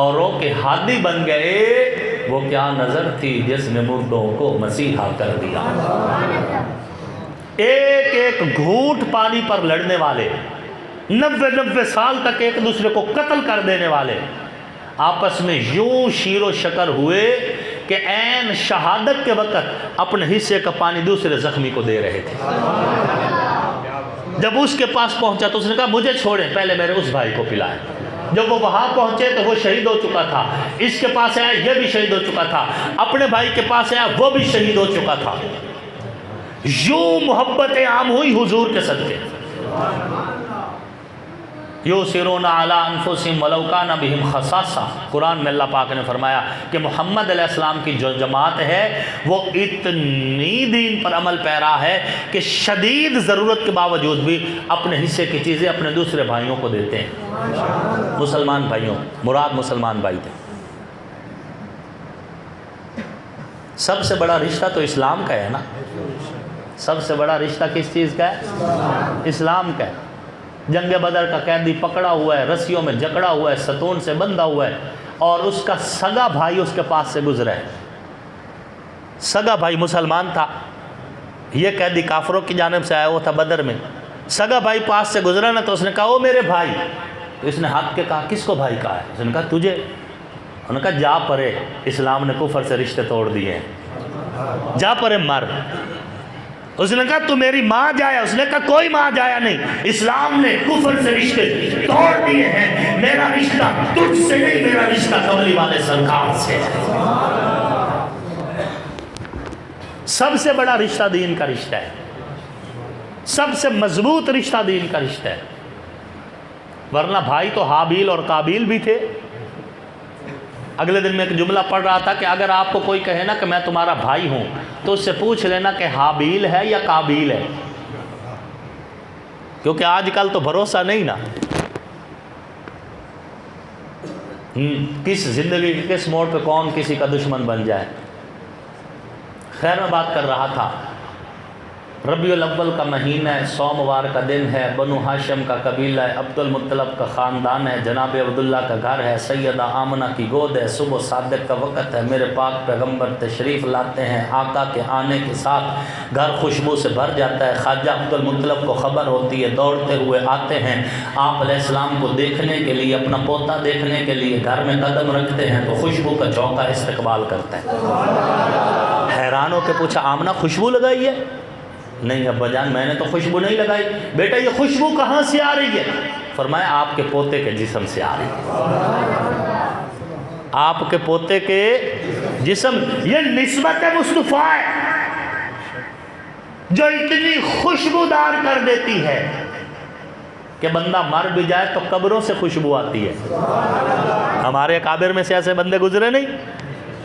اوروں کے ہادی بن گئے، وہ کیا نظر تھی جس نے مردوں کو مسیحا کر دیا۔ ایک ایک گھونٹ پانی پر لڑنے والے، 90 سال تک ایک دوسرے کو قتل کر دینے والے، آپس میں یوں شیر و شکر ہوئے کہ عین شہادت کے وقت اپنے حصے کا پانی دوسرے زخمی کو دے رہے تھے۔ جب اس کے پاس پہنچا تو اس نے کہا مجھے چھوڑیں، پہلے میرے اس بھائی کو پلائیں۔ جب وہ وہاں پہنچے تو وہ شہید ہو چکا تھا، اس کے پاس آیا یہ بھی شہید ہو چکا تھا، اپنے بھائی کے پاس آیا وہ بھی شہید ہو چکا تھا۔ یوں محبت عام ہوئی حضور کے صدقے۔ یؤثرون علی انفسہم ولو کان بہم خصاصہ، قرآن میں اللہ پاک نے فرمایا کہ محمد علیہ السلام کی جو جماعت ہے وہ اتنی دین پر عمل پیرا ہے کہ شدید ضرورت کے باوجود بھی اپنے حصے کی چیزیں اپنے دوسرے بھائیوں کو دیتے ہیں۔ مسلمان بھائیوں، مراد مسلمان بھائی تھے۔ سب سے بڑا رشتہ تو اسلام کا ہے نا، سب سے بڑا رشتہ کس چیز کا ہے؟ اسلام کا ہے۔ جنگ بدر کا قیدی پکڑا ہوا ہے، رسیوں میں جکڑا ہوا ہے، ستون سے بندھا ہوا ہے، اور اس کا سگا بھائی اس کے پاس سے گزرا ہے. سگا بھائی مسلمان تھا، یہ قیدی کافروں کی جانب سے آیا ہوا تھا بدر میں. سگا بھائی پاس سے گزرا نا تو اس نے کہا او میرے بھائی. تو اس نے ہاتھ کے کہا کس کو بھائی کہا ہے؟ اس نے کہا تجھے. انہوں نے کہا جا پرے، اسلام نے کفر سے رشتے توڑ دیے ہیں، جا پرے مر. اس نے کہا تو میری ماں جایا؟ اس نے کہا کوئی ماں جایا نہیں، اسلام نے کفر سے رشتے توڑ دیے ہیں. میرا رشتہ تجھ سے نہیں، میرا رشتہ کملی والے سرکار سے ہے. سب سے بڑا رشتہ دین کا رشتہ ہے، سب سے مضبوط رشتہ دین کا رشتہ ہے. ورنہ بھائی تو حابیل اور قابیل بھی تھے. اگلے دن میں ایک جملہ پڑھ رہا تھا کہ اگر آپ کو کوئی کہے نا کہ میں تمہارا بھائی ہوں تو اس سے پوچھ لینا کہ حابیل ہے یا قابیل ہے، کیونکہ آج کل تو بھروسہ نہیں نا، کس زندگی کے کس موڑ پہ کون کسی کا دشمن بن جائے. خیر میں بات کر رہا تھا، ربیع الاول کا مہینہ ہے، سوموار کا دن ہے، بنو ہاشم کا قبیلہ ہے، عبد المطلب کا خاندان ہے، جناب عبداللہ کا گھر ہے، سیدہ آمنہ کی گود ہے، صبح صادق کا وقت ہے، میرے پاک پیغمبر تشریف لاتے ہیں. آقا کے آنے کے ساتھ گھر خوشبو سے بھر جاتا ہے. خواجہ عبد المطلب کو خبر ہوتی ہے، دوڑتے ہوئے آتے ہیں آپ علیہ السلام کو دیکھنے کے لیے، اپنا پوتا دیکھنے کے لیے. گھر میں قدم رکھتے ہیں تو خوشبو کا چوکا استقبال کرتا ہے. حیران ہو کے پوچھا آمنہ خوشبو لگائی ہے؟ نہیں ابا جان میں نے تو خوشبو نہیں لگائی. بیٹا یہ خوشبو کہاں سے آ رہی ہے؟ فرمایا آپ کے پوتے کے جسم سے آ رہی ہے. آپ کے پوتے کے جسم. یہ نسبت مصطفیٰ ہے جو اتنی خوشبودار کر دیتی ہے کہ بندہ مر بھی جائے تو قبروں سے خوشبو آتی ہے. ہمارے اکابر میں سے ایسے بندے گزرے نہیں،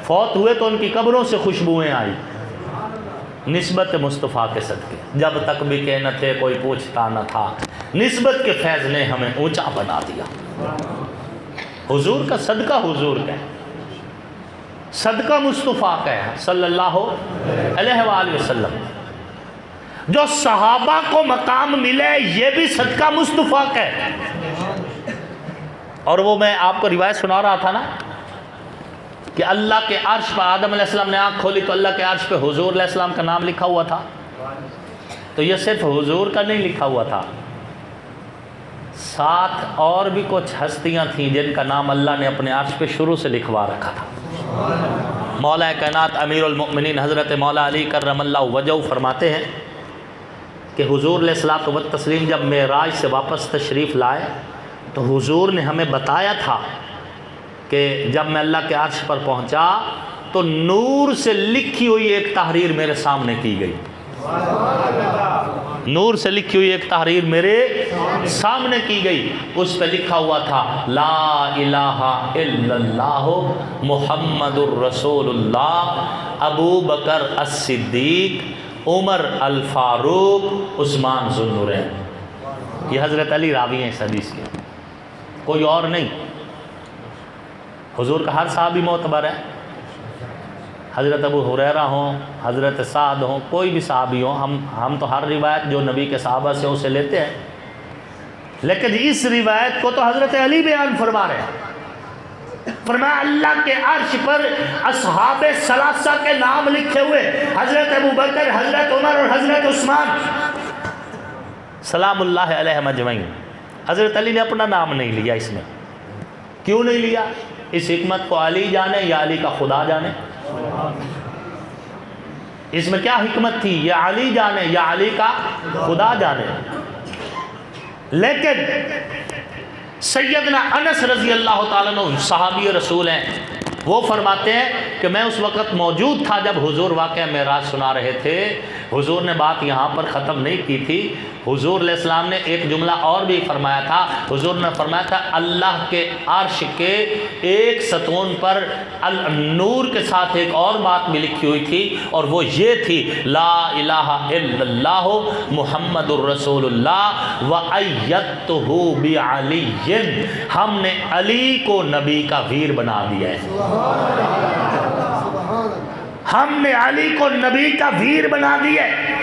فوت ہوئے تو ان کی قبروں سے خوشبوئیں آئی. نسبت مصطفیٰ کے صدقے، جب تک بھی کہ نہ تھے کوئی پوچھتا نہ تھا، نسبت کے فیض نے ہمیں اونچا بنا دیا. حضور کا صدقہ حضور کا ہے، صدقہ مصطفیٰ کا ہے صلی اللہ علیہ وآلہ وسلم. جو صحابہ کو مقام ملے یہ بھی صدقہ مصطفیٰ کا ہے. اور وہ میں آپ کو روایت سنا رہا تھا نا کہ اللہ کے عرش پر آدم علیہ السلام نے آنکھ کھولی تو اللہ کے عرش پہ حضور علیہ السلام کا نام لکھا ہوا تھا. تو یہ صرف حضور کا نہیں لکھا ہوا تھا، ساتھ اور بھی کچھ ہستیاں تھیں جن کا نام اللہ نے اپنے عرش پہ شروع سے لکھوا رکھا تھا. مولا کائنات امیر المؤمنین حضرت مولا علی کرم اللہ وجہہ فرماتے ہیں کہ حضور علیہ الصلوۃ والتسلیم جب معراج سے واپس تشریف لائے تو حضور نے ہمیں بتایا تھا کہ جب میں اللہ کے عرش پر پہنچا تو نور سے لکھی ہوئی ایک تحریر میرے سامنے کی گئی. نور سے لکھی ہوئی ایک تحریر میرے سامنے کی گئی. اس پہ لکھا ہوا تھا لا الہ الا اللہ محمد الرسول اللہ، ابو بکر الصدیق، عمر الفاروق، عثمان ذو النورین. یہ حضرت علی راوی ہیں اس حدیث کے، کوئی اور نہیں. حضور کا ہر صحابی معتبر ہے، حضرت ابو ہریرہ ہوں، حضرت سعد ہوں، کوئی بھی صحابی ہوں. ہم تو ہر روایت جو نبی کے صحابہ سے اسے لیتے ہیں، لیکن اس روایت کو تو حضرت علی بیان فرما رہے ہیں. فرمایا اللہ کے عرش پر اصحاب ثلاثہ کے نام لکھے ہوئے، حضرت ابو بکر، حضرت عمر اور حضرت عثمان سلام اللہ علیہ مجمعین. حضرت علی نے اپنا نام نہیں لیا. اس میں کیوں نہیں لیا؟ اس حکمت کو علی جانے یا علی کا خدا جانے. اس میں کیا حکمت تھی؟ یا علی جانے یا علی کا خدا جانے. لیکن سیدنا انس رضی اللہ تعالیٰ عنہ صحابی رسول ہیں، وہ فرماتے ہیں کہ میں اس وقت موجود تھا جب حضور واقعہ معراج سنا رہے تھے. حضور نے بات یہاں پر ختم نہیں کی تھی. حضور علیہ السلام نے ایک جملہ اور بھی فرمایا تھا. حضور نے فرمایا تھا اللہ کے عرش کے ایک ستون پر نور کے ساتھ ایک اور بات بھی لکھی ہوئی تھی، اور وہ یہ تھی لا الہ الا اللہ محمد الرسول اللہ وَأَيَّدْتُهُ بِعَلِيٍّ. ہم نے علی کو نبی کا ویر بنا دیا ہے. ہم نے علی کو نبی کا ویر بنا دیا ہے.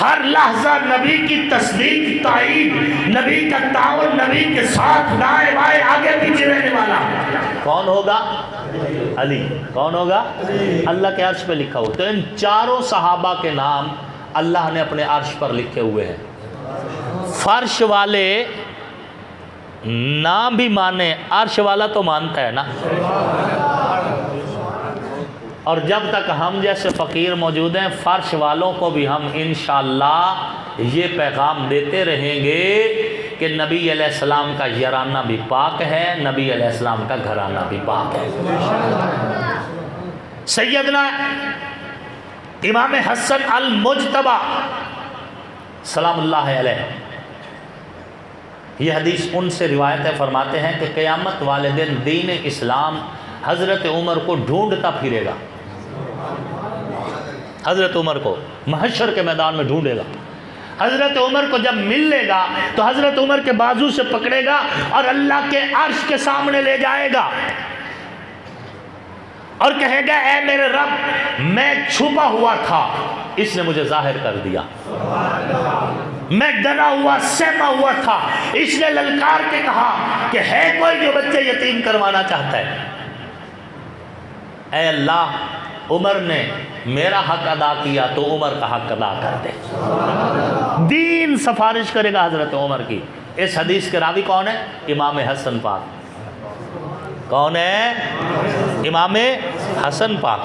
ہر لحظہ نبی کی تصدیق، تائید، نبی کا تعاون، نبی کے ساتھ دائیں بائیں آگے پیچھے رہنے والا کون ہوگا؟ علی۔ کون ہوگا؟ اللہ کے عرش پہ لکھا ہوا۔ تو ان چاروں صحابہ کے نام اللہ نے اپنے عرش پر لکھے ہوئے ہیں۔ فرش والے نہ بھی مانے، عرش والا تو مانتا ہے نا۔ اور جب تک ہم جیسے فقیر موجود ہیں، فرش والوں کو بھی ہم انشاءاللہ یہ پیغام دیتے رہیں گے کہ نبی علیہ السلام کا یارانہ بھی پاک ہے، نبی علیہ السلام کا گھرانہ بھی پاک ہے۔ سیدنا امام حسن المجتبی سلام اللہ علیہ، یہ حدیث ان سے روایت ہے، فرماتے ہیں کہ قیامت والے دن دین اسلام حضرت عمر کو ڈھونڈتا پھرے گا۔ حضرت عمر کو محشر کے میدان میں ڈھونڈے گا۔ حضرت عمر کو جب مل لے گا تو حضرت عمر کے بازو سے پکڑے گا اور اللہ کے عرش کے سامنے لے جائے گا اور کہے گا اے میرے رب، میں چھپا ہوا تھا، اس نے مجھے ظاہر کر دیا۔ میں ڈرا ہوا سہما ہوا تھا، اس نے للکار کے کہا کہ ہے کوئی جو بچے یتیم کروانا چاہتا ہے۔ اے اللہ، عمر نے میرا حق ادا کیا تو عمر کا حق ادا کر دے۔ دین سفارش کرے گا حضرت عمر کی۔ اس حدیث کے راوی کون ہے؟ امام حسن پاک۔ کون ہے؟ امام حسن پاک۔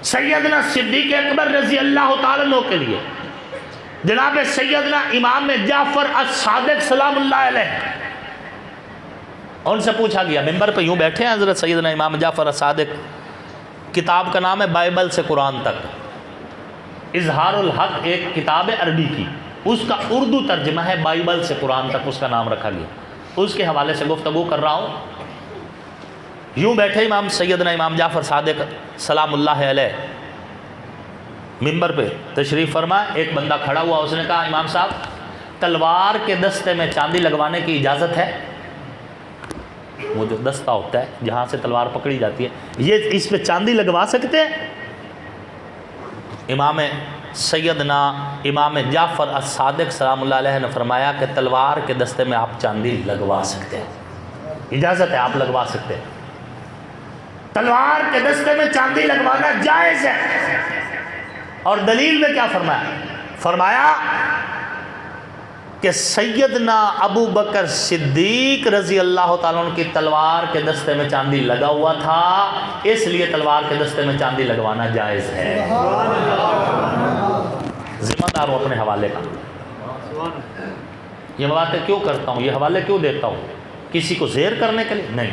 سیدنا صدیق اکبر رضی اللہ تعالیٰ عنہ کے لیے جناب سیدنا امام جعفر الصادق سلام اللہ علیہ، ان سے پوچھا گیا، ممبر پہ یوں بیٹھے ہیں حضرت سیدنا امام جعفر الصادق، کتاب کا نام ہے بائبل سے قرآن تک۔ اظہار الحق ایک کتاب ہے عربی کی، اس کا اردو ترجمہ ہے بائبل سے قرآن تک، اس کا نام رکھا گیا۔ اس کے حوالے سے گفتگو کر رہا ہوں۔ یوں بیٹھے امام سیدنا امام جعفر صادق سلام اللہ علیہ ممبر پہ تشریف فرما، ایک بندہ کھڑا ہوا، اس نے کہا امام صاحب تلوار کے دستے میں چاندی لگوانے کی اجازت ہے؟ وہ جو دستہ ہوتا ہے جہاں سے تلوار پکڑی جاتی ہے، یہ اس پہ چاندی لگوا سکتے ہیں؟ امام سیدنا امام جعفر الصادق سلام اللہ علیہ نے فرمایا کہ تلوار کے دستے میں آپ چاندی لگوا سکتے ہیں، اجازت ہے، آپ لگوا سکتے ہیں۔ تلوار کے دستے میں چاندی لگوانا جائز ہے۔ اور دلیل میں کیا فرمایا؟ فرمایا کہ سیدنا ابو بکر صدیق رضی اللہ تعالیٰ عنہ کی تلوار کے دستے میں چاندی لگا ہوا تھا، اس لیے تلوار کے دستے میں چاندی لگوانا جائز ہے۔ ذمہ دار ہوں اپنے حوالے کا۔ یہ باتیں کیوں کرتا ہوں، یہ حوالے کیوں دیتا ہوں؟ کسی کو زیر کرنے کے لیے نہیں،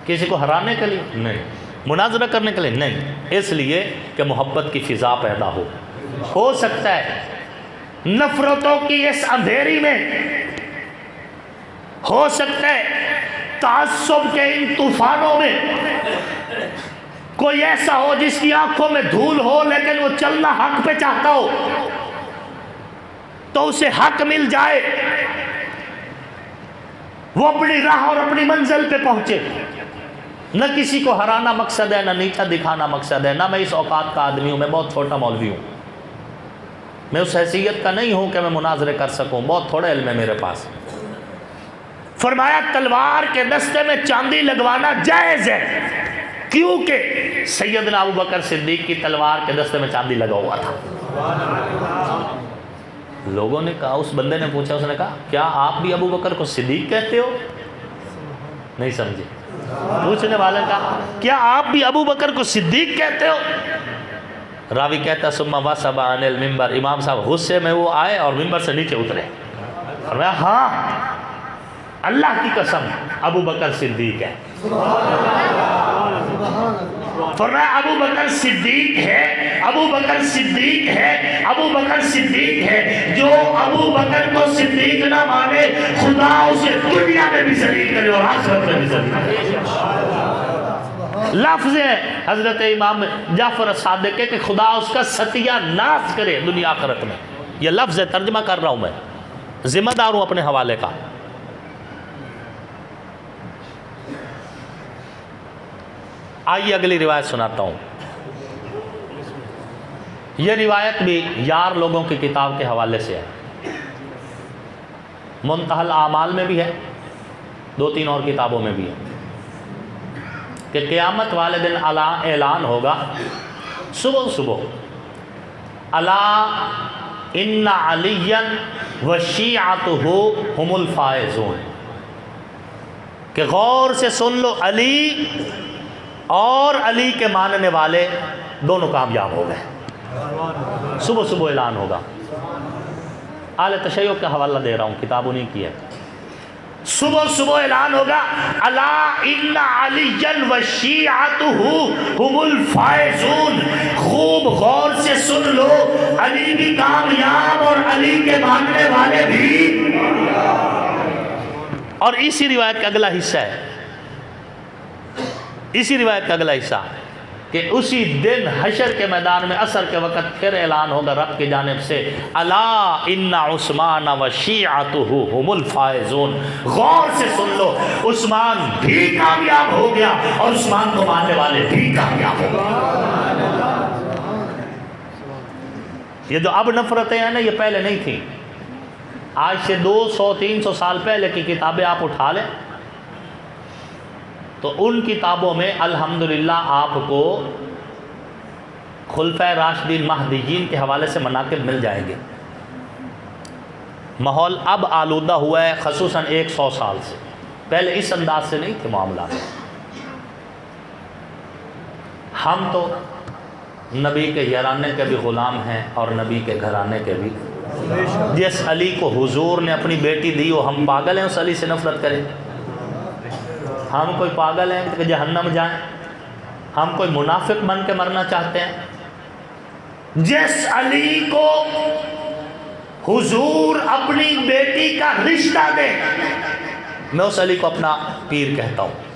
کسی کو ہرانے کے لیے نہیں، مناظرہ کرنے کے لیے نہیں، اس لیے کہ محبت کی فضا پیدا ہو سکتا ہے نفرتوں کی اس اندھیری میں، ہو سکتا ہے تعصب کے ان طوفانوں میں کوئی ایسا ہو جس کی آنکھوں میں دھول ہو لیکن وہ چلنا حق پہ چاہتا ہو، تو اسے حق مل جائے، وہ اپنی راہ اور اپنی منزل پہ پہنچے۔ نہ کسی کو ہرانا مقصد ہے، نہ نیچا دکھانا مقصد ہے، نہ میں اس اوقات کا آدمی ہوں، میں بہت چھوٹا مولوی ہوں، میں اس حیثیت کا نہیں ہوں کہ میں مناظرے کر سکوں، بہت تھوڑا علم ہے میرے پاس۔ فرمایا تلوار کے دستے میں چاندی لگوانا جائز ہے، کیونکہ سیدنا ابو بکر صدیق کی تلوار کے دستے میں چاندی لگا ہوا تھا۔ لوگوں نے کہا، اس بندے نے پوچھا، اس نے کہا کیا آپ بھی ابو بکر کو صدیق کہتے ہو؟ نہیں سمجھے؟ پوچھنے والے کہا کیا آپ بھی ابو بکر کو صدیق کہتے ہو؟ راوی کہتا ثم وثب عن المنبر، امام صاحب غصے میں وہ آئے اور ممبر سے نیچے اترے، فرمایا ہاں اللہ کی قسم ابو بکر صدیق ہے۔ فرمایا ابو بکر صدیق ہے، ابو بکر صدیق ہے، ابو بکر صدیق ہے۔ جو ابو بکر کو صدیق نہ مانے خدا اسے دنیا میں بھی ذلیل کرے اور آخرت میں بھی ذلیل کرے۔ لفظ ہے حضرت امام جعفر الصادق کے کہ خدا اس کا ستیہ ناز کرے دنیا آخرت میں، یہ لفظ ہے، ترجمہ کر رہا ہوں میں، ذمہ دار ہوں اپنے حوالے کا۔ آئیے اگلی روایت سناتا ہوں۔ یہ روایت بھی یار لوگوں کی کتاب کے حوالے سے ہے، منتہی الاعمال میں بھی ہے، 2-3 اور کتابوں میں بھی ہے، کہ قیامت والے دن اعلان ہوگا صبح صبح، الا ان علیا وشیعتہ هم الفائزون، کہ غور سے سن لو، علی اور علی کے ماننے والے دونوں کامیاب ہو گئے۔ صبح صبح اعلان ہوگا، اہل تشیع کا حوالہ دے رہا ہوں، کتاب انہیں کی ہے۔ صبح صبح اعلان ہوگا، الا ان علیا وشیعتہ هم الفائزون، خوب غور سے سن لو، علی بھی کامیاب اور علی کے ماننے والے بھی۔ اور اسی روایت کا اگلا حصہ ہے، اسی روایت کا اگلا حصہ کہ اسی دن حشر کے میدان میں عصر کے وقت پھر اعلان ہوگا رب کی جانب سے، الا ان عثمان وشیعتہ هم الفائزون، غور سے سن لو، عثمان بھی کامیاب ہو گیا اور عثمان کو ماننے والے بھی کامیاب ہو گئے۔ یہ جو اب نفرتیں ہیں نا، یہ پہلے نہیں تھیں، آج سے 200-300 سال پہلے کی کتابیں آپ اٹھا لیں تو ان کتابوں میں الحمدللہ آپ کو خلفائے راشدین مہدیین کے حوالے سے مناقب مل جائیں گے۔ ماحول اب آلودہ ہوا ہے، خصوصاً 100 سال سے، پہلے اس انداز سے نہیں تھے معاملات۔ ہم تو نبی کے یارانے کے بھی غلام ہیں اور نبی کے گھرانے کے بھی۔ جس علی کو حضور نے اپنی بیٹی دی، وہ ہم پاگل ہیں اس علی سے نفرت کریں؟ ہم کوئی پاگل ہیں کہ جہنم جائیں؟ ہم کوئی منافق بن کے مرنا چاہتے ہیں؟ جس علی کو حضور اپنی بیٹی کا رشتہ دے، میں اس علی کو اپنا پیر کہتا ہوں۔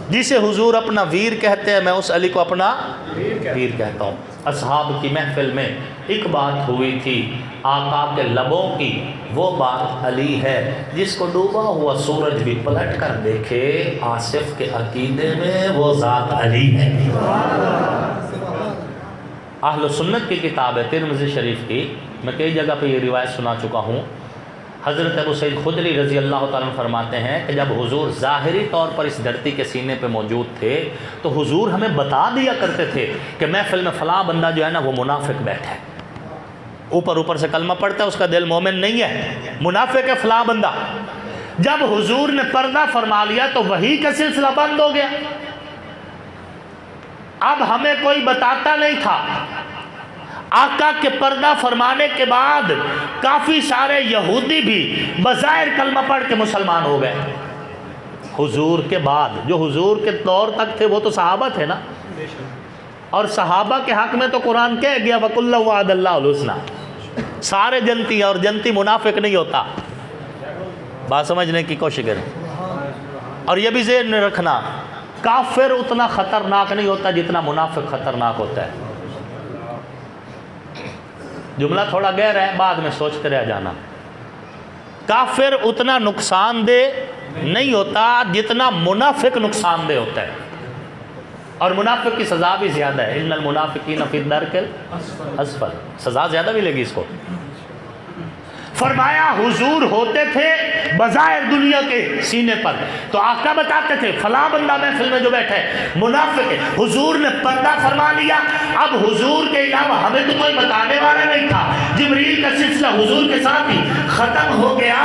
جسے حضور اپنا ویر کہتے ہیں، میں اس علی کو اپنا پیر کہتا ہوں۔ اصحاب کی محفل میں ایک بات ہوئی تھی، آقا کے لبوں کی، وہ بات علی ہے جس کو ڈوبا ہوا سورج بھی پلٹ کر دیکھے، آصف کے عقیدے میں وہ ذات علی ہے۔ اہل سنت کی کتاب ہے ترمذی شریف کی، میں کئی جگہ پہ یہ روایت سنا چکا ہوں۔ حضرت ابو سعید خدری رضی اللہ تعالیٰ عنہ فرماتے ہیں کہ جب حضور ظاہری طور پر اس دھرتی کے سینے پہ موجود تھے تو حضور ہمیں بتا دیا کرتے تھے کہ محفل میں فلاں بندہ جو ہے نا وہ منافق بیٹھا ہے، اوپر سے کلمہ پڑھتا ہے، اس کا دل مومن نہیں ہے، منافق ہے فلاں بندہ۔ جب حضور نے پردہ فرما لیا تو وحی کا سلسلہ بند ہو گیا، اب ہمیں کوئی بتاتا نہیں تھا۔ آقا کے پردہ فرمانے کے بعد کافی سارے یہودی بھی بظاہر کلمہ پڑھ کے مسلمان ہو گئے۔ حضور کے بعد، جو حضور کے دور تک تھے وہ تو صحابہ تھے نا، اور صحابہ کے حق میں تو قرآن کہہ گیا وَكُلًّا وَعَدَ اللَّهُ الْحُسْنَىٰ، سارے جنتی ہیں، اور جنتی منافق نہیں ہوتا۔ بات سمجھنے کی کوشش کریں، اور یہ بھی ذہن میں رکھنا، کافر اتنا خطرناک نہیں ہوتا جتنا منافق خطرناک ہوتا ہے۔ جملہ تھوڑا گہرا ہے، بعد میں سوچتے رہ جانا۔ کافر اتنا نقصان دہ نہیں ہوتا جتنا منافق نقصان دہ ہوتا ہے، اور منافق کی سزا بھی زیادہ ہے۔ ان المنافقین فی الدرک الاسفل، سزا زیادہ بھی لگی اس کو۔ فرمایا حضور ہوتے تھے بظاہر دنیا کے سینے پر تو آقا بتاتے تھے فلاں بندہ محفل میں جو بیٹھا ہے منافق ہے۔ حضور نے پردہ فرما لیا، اب حضور کے علاوہ ہمیں تو کوئی بتانے والا نہیں تھا، جبریل کا سلسلہ حضور کے ساتھ ہی ختم ہو گیا۔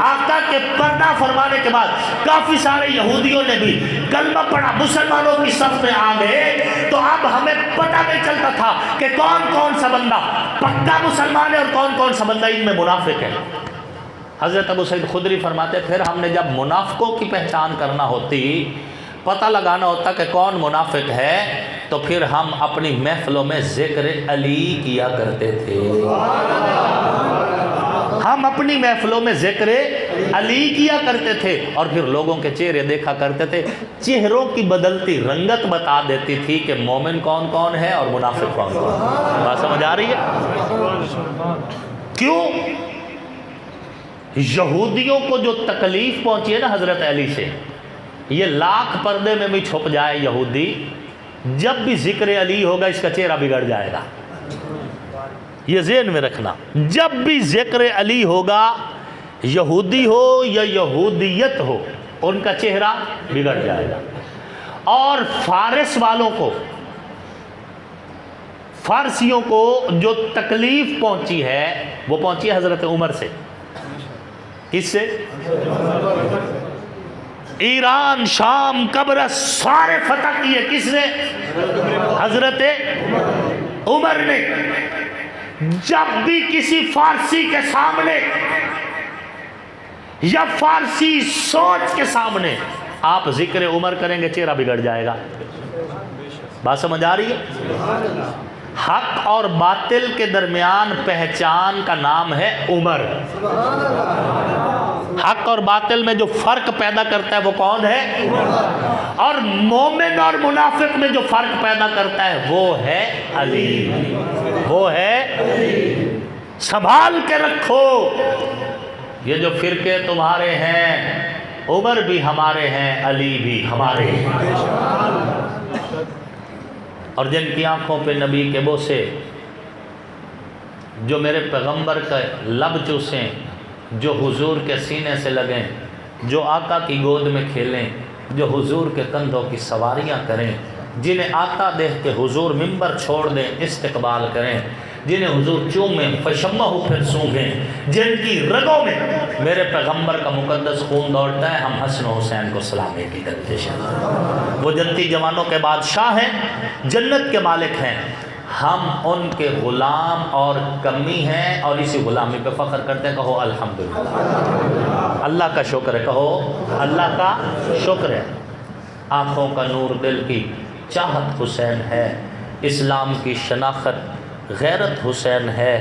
آقا کے پردہ فرمانے کے بعد کافی سارے یہودیوں نے بھی کلمہ پڑھا، مسلمانوں کی صف میں آ گئے، تو اب ہمیں پتہ نہیں چلتا تھا کہ کون کون سا بندہ پکا مسلمان ہے اور کون کون سا بندہ ان میں منافق ہے۔ حضرت ابو سعید خدری فرماتے پھر ہم نے جب منافقوں کی پہچان کرنا ہوتی، پتہ لگانا ہوتا کہ کون منافق ہے، تو پھر ہم اپنی محفلوں میں ذکر علی کیا کرتے تھے۔ ہم اپنی محفلوں میں ذکر علی کیا کرتے تھے، اور پھر لوگوں کے چہرے دیکھا کرتے تھے، چہروں کی بدلتی رنگت بتا دیتی تھی کہ مومن کون کون ہے اور منافق کون کون ہے۔ بات سمجھ آ رہی ہے؟ کیوں؟ یہودیوں کو جو تکلیف پہنچی ہے نا حضرت علی سے، یہ لاکھ پردے میں بھی چھپ جائے یہودی، جب بھی ذکر علی ہوگا اس کا چہرہ بگڑ جائے گا۔ یہ ذہن میں رکھنا، جب بھی ذکر علی ہوگا، یہودی ہو یا یہودیت ہو، ان کا چہرہ بگڑ جائے گا۔ اور فارس والوں کو، فارسیوں کو جو تکلیف پہنچی ہے وہ پہنچی ہے حضرت عمر سے۔ کس سے؟ ایران، شام، قبرص سارے فتح کیے کس نے؟ حضرت عمر نے۔ جب بھی کسی فارسی کے سامنے یا فارسی سوچ کے سامنے آپ ذکر عمر کریں گے، چہرہ بگڑ جائے گا۔ بات سمجھ آ رہی ہے؟ حق اور باطل کے درمیان پہچان کا نام ہے عمر۔ حق اور باطل میں جو فرق پیدا کرتا ہے وہ کون ہے؟ اور مومن اور منافق میں جو فرق پیدا کرتا ہے وہ ہے علی، وہ ہے۔ سنبھال کے رکھو، یہ جو فرقے تمہارے ہیں، عمر بھی ہمارے ہیں، علی بھی ہمارے ہیں۔ اور جن کی آنکھوں پہ نبی کے بوسے، جو میرے پیغمبر کا لب چوسیں، جو حضور کے سینے سے لگیں، جو آقا کی گود میں کھیلیں، جو حضور کے کندھوں کی سواریاں کریں، جنہیں آقا دیکھ کے حضور منبر چھوڑ دیں، استقبال کریں، جنہیں حضور چومیں فشمہ پھر سونگھیں، جن کی رگوں میں میرے پیغمبر کا مقدس خون دوڑتا ہے، ہم حسن و حسین کو سلام بھی کرتے ہیں۔ وہ جنتی جوانوں کے بادشاہ ہیں، جنت کے مالک ہیں، ہم ان کے غلام اور کمی ہیں، اور اسی غلامی پہ فخر کرتے ہیں۔ کہو الحمدللہ، اللہ کا شکر ہے، کہو اللہ کا شکر ہے۔ آنکھوں کا نور دل کی چاہت حسین ہے، اسلام کی شناخت غیرت حسین ہے،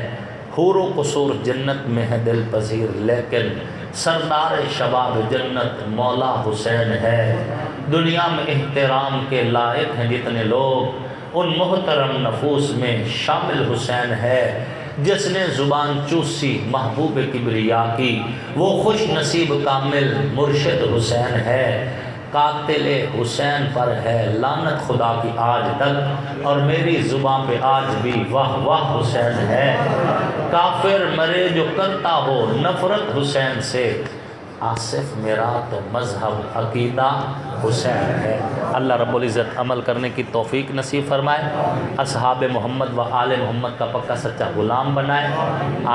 حور و قصور جنت میں ہے دل پذیر، لیکن سردار شباب جنت مولا حسین ہے۔ دنیا میں احترام کے لائق ہیں جتنے لوگ، ان محترم نفوس میں شامل حسین ہے۔ جس نے زبان چوسی محبوب کبریا کی، وہ خوش نصیب کامل مرشد حسین ہے۔ قاتل حسین پر ہے لعنت خدا کی آج تک، اور میری زبان پہ آج بھی واہ واہ حسین ہے۔ کافر مرے جو کرتا ہو نفرت حسین سے، آصف میرا تو مذہب عقیدہ حسین ہے۔ اللہ رب العزت عمل کرنے کی توفیق نصیب فرمائے، اصحاب محمد و آل محمد کا پکا سچا غلام بنائے۔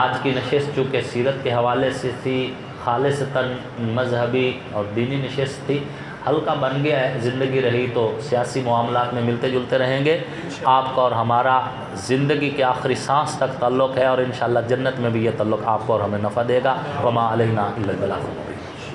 آج کی نشست چونکہ سیرت کے حوالے سے تھی، خالصتاً مذہبی اور دینی نشست تھی، ہلکا بن گیا ہے، زندگی رہی تو سیاسی معاملات میں ملتے جلتے رہیں گے۔ آپ کا اور ہمارا زندگی کے آخری سانس تک تعلق ہے، اور انشاءاللہ جنت میں بھی یہ تعلق آپ کو اور ہمیں نفع دے گا۔ وما علینا الا البلاغ۔